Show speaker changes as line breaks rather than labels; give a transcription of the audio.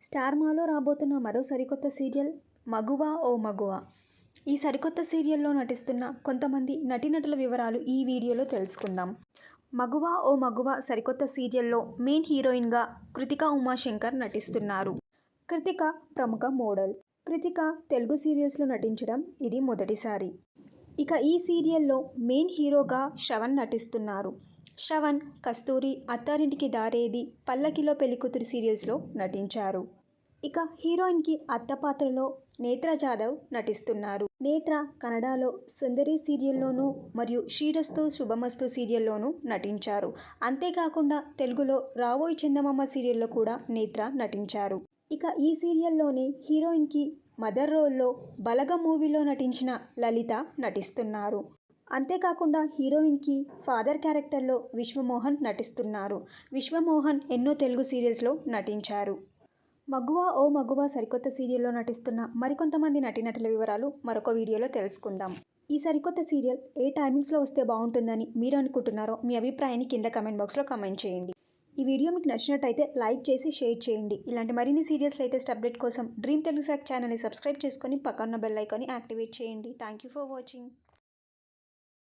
Star మాలో రాబోతున్న మరో సరికొత్త సీరియల్ మగువా ఓ మగువా. ఈ సరికొత్త సీరియల్లో నటిస్తున్న కొంతమంది నటీనటుల వివరాలు ఈ వీడియోలో తెలుసుకుందాం. మగువా ఓ మగువా సరికొత్త సీరియల్లో మెయిన్ హీరోయిన్గా కృతికా ఉమాశంకర్ నటిస్తున్నారు. కృతిక ప్రముఖ మోడల్. కృతిక తెలుగు సీరియల్స్లో నటించడం ఇది మొదటిసారి. ఇక ఈ సీరియల్లో మెయిన్ హీరోగా శ్రవణ్ నటిస్తున్నారు. శ్రవణ్ కస్తూరి, అత్తారింటికి దారేది, పల్లకిలో పెళ్లికూతురు సీరియల్స్లో నటించారు. ఇక హీరోయిన్కి అత్త పాత్రలో నేత్ర జాదవ్ నటిస్తున్నారు. నేత్ర కన్నడలో సుందరి సీరియల్లోనూ మరియు శ్రీరస్తు శుభమస్తు సీరియల్లోనూ నటించారు. అంతేకాకుండా తెలుగులో రావోయ్ చందమామ సీరియల్లో కూడా నేత్ర నటించారు. ఇక ఈ సీరియల్లోనే హీరోయిన్కి మదర్ రోల్లో బలగం మూవీలో నటించిన లలిత నటిస్తున్నారు. అంతేకాకుండా హీరోయిన్కి ఫాదర్ క్యారెక్టర్లో విశ్వమోహన్ నటిస్తున్నారు. విశ్వమోహన్ ఎన్నో తెలుగు సీరియల్స్లో నటించారు. మగువా ఓ మగువా సరికొత్త సీరియల్లో నటిస్తున్న మరికొంతమంది నటీనటుల వివరాలు మరొక వీడియోలో తెలుసుకుందాం. ఈ సరికొత్త సీరియల్ ఏ టైమింగ్స్లో వస్తే బాగుంటుందని మీరు అనుకుంటున్నారో మీ అభిప్రాయాన్ని కింద కమెంట్ బాక్స్లో కమెంట్ చేయండి. ఈ వీడియో మీకు నచ్చినట్టయితే లైక్ చేసి షేర్ చేయండి. ఇలాంటి మరిన్ని సీరియల్స్ లేటెస్ట్ అప్డేట్ కోసం డ్రీమ్ తెలుగు ఫ్యాక్ట్ ఛానల్ని సబ్స్క్రైబ్ చేసుకొని పక్కన బెల్ ఐకాన్ని యాక్టివేట్ చేయండి. Thank you for watching.